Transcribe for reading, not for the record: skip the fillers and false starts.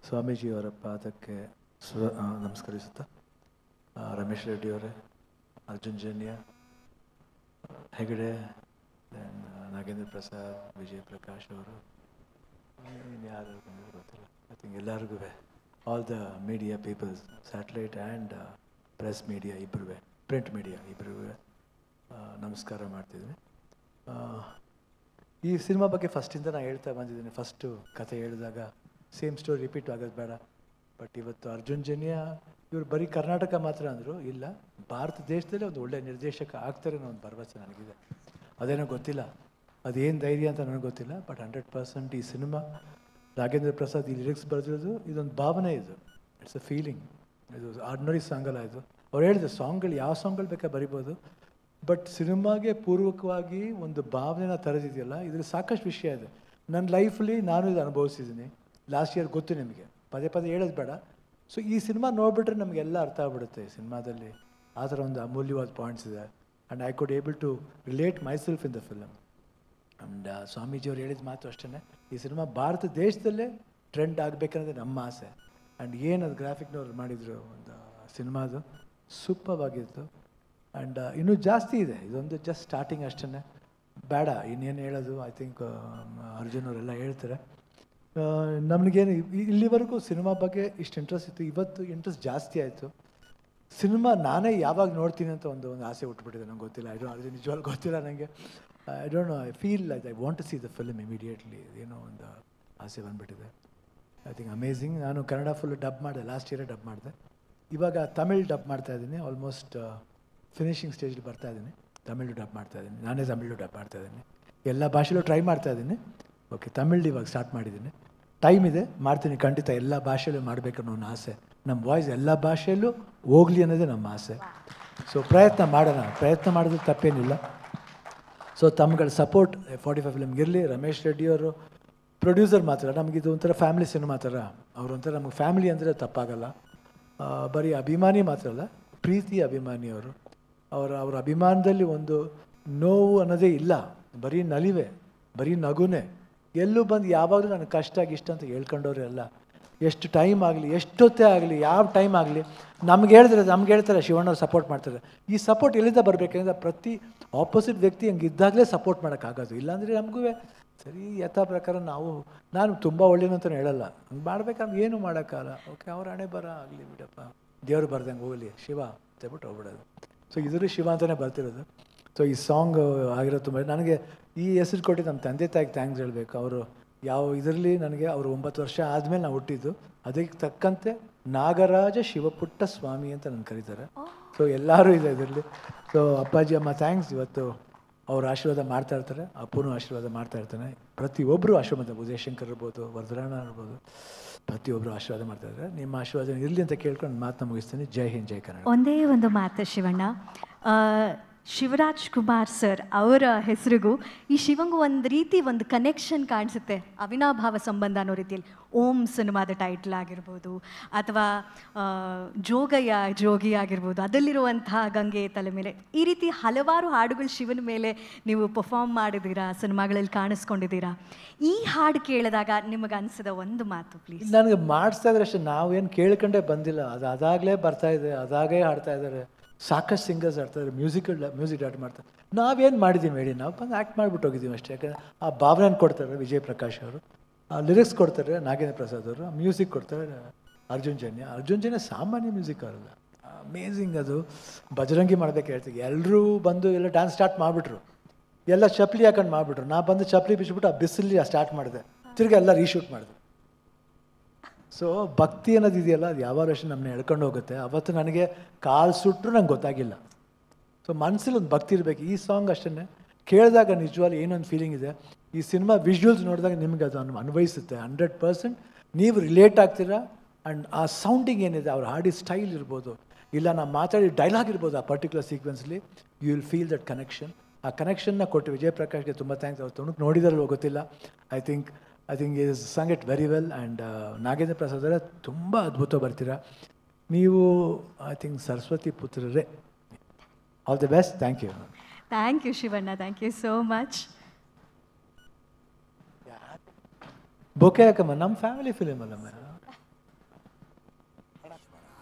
ಸ್ವಾಮೀಜಿಯವರ ಪಾದಕ್ಕೆ ನಮಸ್ಕರಿಸುತ್ತಾ ರಮೇಶ್ ರೆಡ್ಡಿಯವರೇ, ಅರ್ಜುನ್ ಜನ್ಯ, ಹೆಗಡೆ, ನಾಗೇಂದ್ರ ಪ್ರಸಾದ್, ವಿಜಯ್ ಪ್ರಕಾಶ್ ಅವರು, ಯಾರು ಗೊತ್ತಿಲ್ಲ, ಐ ಥಿಂಕ್ ಎಲ್ಲರಿಗೂ, all the media peoples, satellite and press media ಇಬ್ಬರೂ, ಪ್ರಿಂಟ್ ಮೀಡಿಯಾ ಇಬ್ಬರೂ ನಮಸ್ಕಾರ ಮಾಡ್ತಿದ್ದೀನಿ. ಈ ಸಿನಿಮಾ ಬಗ್ಗೆ ಫಸ್ಟಿಂದ ನಾನು ಹೇಳ್ತಾ ಬಂದಿದ್ದೀನಿ. ಫಸ್ಟು ಕತೆ ಹೇಳಿದಾಗ ಸೇಮ್ ಸ್ಟೋರಿ ರಿಪೀಟ್ ಆಗೋದು ಬೇಡ. ಬಟ್ ಇವತ್ತು ಅರ್ಜುನ್ ಜನ್ಯ ಇವರು ಬರೀ ಕರ್ನಾಟಕ ಮಾತ್ರ ಅಂದರು, ಇಲ್ಲ ಭಾರತ ದೇಶದಲ್ಲೇ ಒಂದು ಒಳ್ಳೆಯ ನಿರ್ದೇಶಕ ಆಗ್ತಾರೆ ಅನ್ನೋ ಒಂದು ಭರವಸೆ ನನಗಿದೆ. ಅದೇನೋ ಗೊತ್ತಿಲ್ಲ, ಅದೇನು ಧೈರ್ಯ ಅಂತ ನನಗೆ ಗೊತ್ತಿಲ್ಲ. ಬಟ್ 100% ಈ ಸಿನಿಮಾ ನಾಗೇಂದ್ರ ಪ್ರಸಾದ್ ಈ ಲಿರಿಕ್ಸ್ ಬರೆದಿರೋದು ಇದೊಂದು ಭಾವನೆ, ಇದು ಇಟ್ಸ್ ಅ ಫೀಲಿಂಗ್. ಇದು ಆರ್ಡಿನರಿ ಸಾಂಗಲ್ಲ ಇದು. ಅವ್ರು ಹೇಳಿದ್ರು ಸಾಂಗ್ಗಳು ಯಾವ ಸಾಂಗ್ಗಳು ಬೇಕಾದ್ರೆ ಬರಿಬೋದು, ಬಟ್ ಸಿನಿಮಾಗೆ ಪೂರ್ವಕವಾಗಿ ಒಂದು ಭಾವನೆನ ತರೆದಿದೆಯಲ್ಲ, ಇದ್ರ ಸಾಕಷ್ಟು ವಿಷಯ ಇದೆ. ನನ್ನ ಲೈಫಲ್ಲಿ ನಾನು ಇದು ಅನುಭವಿಸಿದ್ದೀನಿ. ಲಾಸ್ಟ್ ಇಯರ್ ಗೊತ್ತು ನಿಮಗೆ, ಪದೇ ಪದೇ ಹೇಳೋದು ಬೇಡ. ಸೊ ಈ ಸಿನಿಮಾ ನೋಡಿಬಿಟ್ರೆ ನಮಗೆಲ್ಲ ಅರ್ಥ ಆಗ್ಬಿಡುತ್ತೆ. ಸಿನಿಮಾದಲ್ಲಿ ಆ ಥರ ಒಂದು ಅಮೂಲ್ಯವಾದ ಪಾಯಿಂಟ್ಸ್ ಇದೆ. And I could able to relate myself in the film. And ಸ್ವಾಮೀಜಿಯವ್ರು ಹೇಳಿದ ಮಾತು ಅಷ್ಟೇ, ಈ ಸಿನಿಮಾ ಭಾರತ ದೇಶದಲ್ಲೇ ಟ್ರೆಂಡ್ ಆಗಬೇಕನ್ನೋದೇ ನಮ್ಮ ಆಸೆ. ಆ್ಯಂಡ್ ಏನದು ಗ್ರಾಫಿಕ್ನವ್ರು ಮಾಡಿದರು ಒಂದು ಸಿನಿಮಾದು ಸೂಪರ್ ಆಗಿತ್ತು. ಆ್ಯಂಡ್ ಇನ್ನೂ ಜಾಸ್ತಿ ಇದೆ, ಇದೊಂದು ಜಸ್ಟ್ ಸ್ಟಾರ್ಟಿಂಗ್ ಅಷ್ಟೇ, ಬೇಡ ಇನ್ನೇನು ಹೇಳೋದು. ಐ ಥಿಂಕ್ ಅರ್ಜುನ್ ಅವರೆಲ್ಲ ಹೇಳ್ತಾರೆ. ನಮಗೇನು ಇಲ್ಲಿವರೆಗೂ ಸಿನಿಮಾ ಬಗ್ಗೆ ಇಷ್ಟು ಇಂಟ್ರೆಸ್ಟ್ ಇತ್ತು, ಇವತ್ತು ಇಂಟ್ರೆಸ್ಟ್ ಜಾಸ್ತಿ ಆಯಿತು. ಸಿನಿಮಾ ನಾನೇ ಯಾವಾಗ ನೋಡ್ತೀನಿ ಅಂತ ಒಂದು ಆಸೆ ಹುಟ್ಟುಬಿಟ್ಟಿದೆ. ನಂಗೆ ಗೊತ್ತಿಲ್ಲ, ಅದು ನಿಜವಾಗ್ಲೂ ಗೊತ್ತಿಲ್ಲ ನನಗೆ. I don't know, I feel like I want to see the film immediately. ಏನೋ ಒಂದು ಆಸೆ ಬಂದುಬಿಟ್ಟಿದೆ. I think amazing. ನಾನು ಕನ್ನಡ ಫುಲ್ ಡಬ್ ಮಾಡಿದೆ, ಲಾಸ್ಟ್ ಇಯರೇ ಡಬ್ ಮಾಡಿದೆ. ಇವಾಗ ತಮಿಳ್ ಡಬ್ ಮಾಡ್ತಾಯಿದ್ದೀನಿ, ಆಲ್ಮೋಸ್ಟ್ ಫಿನಿಷಿಂಗ್ ಸ್ಟೇಜ್ಗೆ ಬರ್ತಾಯಿದ್ದೀನಿ. ತಮಿಳು ಡಬ್ ಮಾಡ್ತಾಯಿದ್ದೀನಿ, ನಾನೇ ತಮಿಳು ಡಬ್ ಮಾಡ್ತಾಯಿದ್ದೀನಿ. ಎಲ್ಲ ಭಾಷೆಲೂ ಟ್ರೈ ಮಾಡ್ತಾಯಿದ್ದೀನಿ. ಓಕೆ, ತಮಿಳು ಇವಾಗ ಸ್ಟಾರ್ಟ್ ಮಾಡಿದ್ದೀನಿ. ಟೈಮ್ ಇದೆ, ಮಾಡ್ತೀನಿ ಖಂಡಿತ. ಎಲ್ಲ ಭಾಷೆಯಲ್ಲೂ ಮಾಡಬೇಕನ್ನೋ ಒಂದು ಆಸೆ. ನಮ್ಮ ವಾಯ್ಸ್ ಎಲ್ಲ ಭಾಷೆಯಲ್ಲೂ ಹೋಗಲಿ ಅನ್ನೋದೇ ನಮ್ಮ ಆಸೆ. ಸೊ ಪ್ರಯತ್ನ ಮಾಡೋಣ, ಪ್ರಯತ್ನ ಮಾಡೋದು ತಪ್ಪೇನಿಲ್ಲ. ಸೊ ತಮ್ಮಗಳ ಸಪೋರ್ಟ್ 45 ಫಿಲ್ಮ್ಗೆ ಇರಲಿ. ರಮೇಶ್ ರೆಡ್ಡಿಯವರು ಪ್ರೊಡ್ಯೂಸರ್ ಮಾತ್ರ, ನಮಗಿದು ಒಂಥರ ಫ್ಯಾಮಿಲಿ ಸಿನಿಮಾ ಥರ. ಅವರೊಂಥರ ನಮಗೆ ಫ್ಯಾಮಿಲಿ ಅಂದರೆ ತಪ್ಪಾಗಲ್ಲ. ಬರೀ ಅಭಿಮಾನಿ ಮಾತ್ರ ಅಲ್ಲ, ಪ್ರೀತಿ ಅಭಿಮಾನಿಯವರು. ಅವರ ಅಭಿಮಾನದಲ್ಲಿ ಒಂದು ನೋವು ಅನ್ನೋದೇ ಇಲ್ಲ, ಬರೀ ನಲಿವೆ, ಬರೀ ನಗುನೇ. ಎಲ್ಲೂ ಬಂದು ಯಾವಾಗಲೂ ನನಗೆ ಕಷ್ಟ ಗಿಷ್ಟ ಅಂತ ಹೇಳ್ಕೊಂಡವ್ರೆ ಅಲ್ಲ. ಎಷ್ಟು ಟೈಮ್ ಆಗಲಿ, ಎಷ್ಟೊತ್ತೇ ಆಗಲಿ, ಯಾವ ಟೈಮ್ ಆಗಲಿ ನಮ್ಗೆ ಹೇಳ್ತಾರೆ ಶಿವಣ್ಣವ್ರು ಸಪೋರ್ಟ್ ಮಾಡ್ತಾರೆ. ಈ ಸಪೋರ್ಟ್ ಎಲ್ಲಿಂದ ಬರಬೇಕಂದ್ರೆ ಪ್ರತಿ ಆಪೋಸಿಟ್ ವ್ಯಕ್ತಿ ಹಂಗೆ ಇದ್ದಾಗಲೇ ಸಪೋರ್ಟ್ ಮಾಡೋಕ್ಕಾಗೋದು. ಇಲ್ಲಾಂದರೆ ನಮಗೂ ಸರಿ ಯಥಾ ಪ್ರಕಾರ ನಾನು ತುಂಬ ಒಳ್ಳೆಯದು ಅಂತಲೂ ಹೇಳಲ್ಲ, ಹಂಗೆ ಮಾಡ್ಬೇಕಂದ್ರೆ ಏನೂ ಮಾಡೋಕ್ಕಾಗಲ್ಲ. ಓಕೆ, ಅವ್ರ ಹಣೆ ಬರ ಆಗಲಿ ಬಿಡಪ್ಪ, ದೇವ್ರು ಬರ್ದಂಗೆ ಹೋಗಲಿ ಶಿವ ಅಂತೇಳ್ಬಿಟ್ಟು ಹೋಗ್ಬಿಡೋದು. ಸೊ ಇದ್ರೂ ಶಿವ ಅಂತಲೇ ಬರ್ತಿರೋದು. ಸೊ ಈ ಸಾಂಗ್ ಆಗಿರೋ ತುಂಬ ನನಗೆ ಈ ಹೆಸರು ಕೊಟ್ಟಿದ್ದು ನಮ್ಮ ತಂದೆ ತಾಯಿಗೆ ಥ್ಯಾಂಕ್ಸ್ ಹೇಳಬೇಕು. ಅವರು ಯಾವ ಇದರಲ್ಲಿ ನನಗೆ ಅವರು 9 ವರ್ಷ ಆದಮೇಲೆ ನಾವು ಹುಟ್ಟಿದ್ದು, ಅದಕ್ಕೆ ತಕ್ಕಂತೆ ನಾಗರಾಜ ಶಿವಪುಟ್ಟ ಸ್ವಾಮಿ ಅಂತ ನನ್ನ ಕರೀತಾರೆ. ಸೊ ಎಲ್ಲರೂ ಇದೆ ಇದರಲ್ಲಿ. ಸೊ ಅಪ್ಪಾಜಿ ಅಮ್ಮ ಥ್ಯಾಂಕ್ಸ್. ಇವತ್ತು ಅವ್ರ ಆಶೀರ್ವಾದ ಮಾಡ್ತಾ ಇರ್ತಾರೆ, ಅಪ್ಪನೂ ಆಶೀರ್ವಾದ ಮಾಡ್ತಾ ಇರ್ತಾನೆ. ಪ್ರತಿಯೊಬ್ಬರು ಆಶೀರ್ವಾದ, ಉದಯಶಂಕರ್ ಇರ್ಬೋದು, ವರದರಾಣ ಇರ್ಬೋದು, ಪ್ರತಿಯೊಬ್ಬರು ಆಶೀರ್ವಾದ ಮಾಡ್ತಾ ಇದ್ದಾರೆ. ನಿಮ್ಮ ಆಶೀರ್ವಾದ ಇರಲಿ ಅಂತ ಕೇಳ್ಕೊಂಡು ಮಾತನ್ನ ಮುಗಿಸ್ತೀನಿ. ಜೈ ಹಿಂದ್, ಜೈ ಕನ್ನಡ. ಒಂದೇ ಒಂದು ಮಾತು ಶಿವಣ್ಣ, ಶಿವರಾಜ್ ಕುಮಾರ್ ಸರ್ ಅವರ ಹೆಸರಿಗೂ ಈ ಶಿವಂಗೂ ಒಂದು ರೀತಿ ಒಂದು ಕನೆಕ್ಷನ್ ಕಾಣಿಸುತ್ತೆ, ಅವಿನಾಭಾವ ಸಂಬಂಧ ಅನ್ನೋ ರೀತಿಯಲ್ಲಿ. ಓಂ ಸಿನಿಮಾದ ಟೈಟ್ಲ್ ಆಗಿರ್ಬೋದು, ಅಥವಾ ಜೋಗಯ್ಯ ಜೋಗಿ ಆಗಿರ್ಬೋದು, ಅದರಲ್ಲಿರುವಂತಹ ಗಂಗೆ ತಲೆ ಮೇಲೆ, ಈ ರೀತಿ ಹಲವಾರು ಹಾಡುಗಳು ಶಿವನ ಮೇಲೆ ನೀವು ಪರ್ಫಾರ್ಮ್ ಮಾಡಿದ್ದೀರಾ, ಸಿನಿಮಾಗಳಲ್ಲಿ ಕಾಣಿಸ್ಕೊಂಡಿದ್ದೀರಾ. ಈ ಹಾಡು ಕೇಳಿದಾಗ ನಿಮಗೆ ಅನಿಸಿದ ಒಂದು ಮಾತು ಪ್ಲೀಸ್. ನನಗೆ ಮಾಡಿಸ್ತಾ ಇದ್ರೆ ಅಷ್ಟೇ, ನಾವೇನು ಕೇಳ್ಕೊಂಡೇ ಬಂದಿಲ್ಲ, ಅದಾಗಲೇ ಬರ್ತಾ ಇದೆ, ಅದಾಗೇ ಹಾಡ್ತಾ ಇದ್ದಾರೆ. ಸಾಕಷ್ಟು ಸಿಂಗರ್ಸ್ ಆಡ್ತಾರೆ, ಮ್ಯೂಸಿಕ್ ಡೈರೆಕ್ಟ್ ಮಾಡ್ತಾರೆ. ನಾವೇನು ಮಾಡಿದ್ದೀವಿ ಹೇಳಿ, ನಾವು ಬಂದು ಆ್ಯಕ್ಟ್ ಮಾಡಿಬಿಟ್ಟು ಹೋಗಿದ್ದೀವಿ ಅಷ್ಟೇ. ಯಾಕಂದರೆ ಆ ಭಾವನೆಯನ್ನು ಕೊಡ್ತಾರೆ ವಿಜಯ್ ಪ್ರಕಾಶ್ ಅವರು, ಆ ಲಿರಿಕ್ಸ್ ಕೊಡ್ತಾರೆ ನಾಗೇಂದ್ರ ಪ್ರಸಾದ್ ಅವರು, ಮ್ಯೂಸಿಕ್ ಕೊಡ್ತಾರೆ ಅರ್ಜುನ್ ಜನ್ಯ ಸಾಮಾನ್ಯ ಮ್ಯೂಸಿಕ್ ಅವರಲ್ಲ, ಅಮೇಝಿಂಗ್. ಅದು ಬಜರಂಗಿ ಮಾಡ್ಬೇಕು ಹೇಳ್ತೀವಿ. ಎಲ್ಲರೂ ಬಂದು ಎಲ್ಲ ಡ್ಯಾನ್ಸ್ ಸ್ಟಾರ್ಟ್ ಮಾಡಿಬಿಟ್ರು, ಎಲ್ಲ ಚಪ್ಪಲಿ ಹಾಕೊಂಡು ಮಾಡಿಬಿಟ್ರು. ನಾ ಬಂದು ಚಪ್ಪಲಿ ಬಿಚ್ಚಿಬಿಟ್ಟು ಆ ಬಿಸಿಲಿ ಸ್ಟಾರ್ಟ್ ಮಾಡಿದೆ, ತಿರ್ಗಿ ಎಲ್ಲ ರೀಶೂಟ್ ಮಾಡಿದೆ. ಸೊ ಭಕ್ತಿ ಅನ್ನೋದು ಇದೆಯಲ್ಲ, ಅದು ಯಾವಾಗ ಅಷ್ಟೇ ನಮ್ಮನ್ನ ಎಳ್ಕೊಂಡು ಹೋಗುತ್ತೆ. ಅವತ್ತು ನನಗೆ ಕಾಲು ಸುಟ್ಟರು ನಂಗೆ ಗೊತ್ತಾಗಿಲ್ಲ. ಸೊ ಮನಸ್ಸಲ್ಲಿ ಒಂದು ಭಕ್ತಿ ಇರಬೇಕು. ಈ ಸಾಂಗ್ ಅಷ್ಟೇ ಕೇಳಿದಾಗ ನಿಜವಾಗ್ಲೂ ಏನೊಂದು ಫೀಲಿಂಗ್ ಇದೆ. ಈ ಸಿನಿಮಾ ವಿಜುವಲ್ಸ್ ನೋಡಿದಾಗ ನಿಮಗೆ ಅದು ಅನ್ವಯಿಸುತ್ತೆ. 100% ನೀವು ರಿಲೇಟ್ ಆಗ್ತೀರಾ. ಆ್ಯಂಡ್ ಆ ಸೌಂಡಿಂಗ್ ಏನಿದೆ, ಅವ್ರು ಹಾಡಿ ಸ್ಟೈಲ್ ಇರ್ಬೋದು, ಇಲ್ಲ ನಾವು ಮಾತಾಡಿ ಡೈಲಾಗ್ ಇರ್ಬೋದು, ಆ ಪರ್ಟಿಕ್ಯುಲರ್ ಸೀಕ್ವೆನ್ಸ್ಲಿ you will feel that connection. ಆ ಕನೆಕ್ಷನ್ನ ಕೊಟ್ಟು ವಿಜಯ್ ಪ್ರಕಾಶ್ಗೆ ತುಂಬ ಥ್ಯಾಂಕ್ಸ್. ಅವ್ರು ತುಣುಕು ನೋಡಿದಾರಲ್ವ ಗೊತ್ತಿಲ್ಲ. I think is sung it very well. And Nagendra Prasad ಅವರೇ ತುಂಬ ಅದ್ಭುತ ಬರ್ತೀರಾ ನೀವು. ಐ ಥಿಂಕ್ ಸರಸ್ವತಿ ಪುತ್ರರೇ. All the best. Thank you. Thank you Shivanna, thank you so much. Bouquet ಯಾಕಮ್ಮ, ನಮ್ಮ ಫ್ಯಾಮಿಲಿ ಫಿಲಿಮ್ ಅಲ್ಲಮ್ಮ. ಶಿವಣ್ಣ.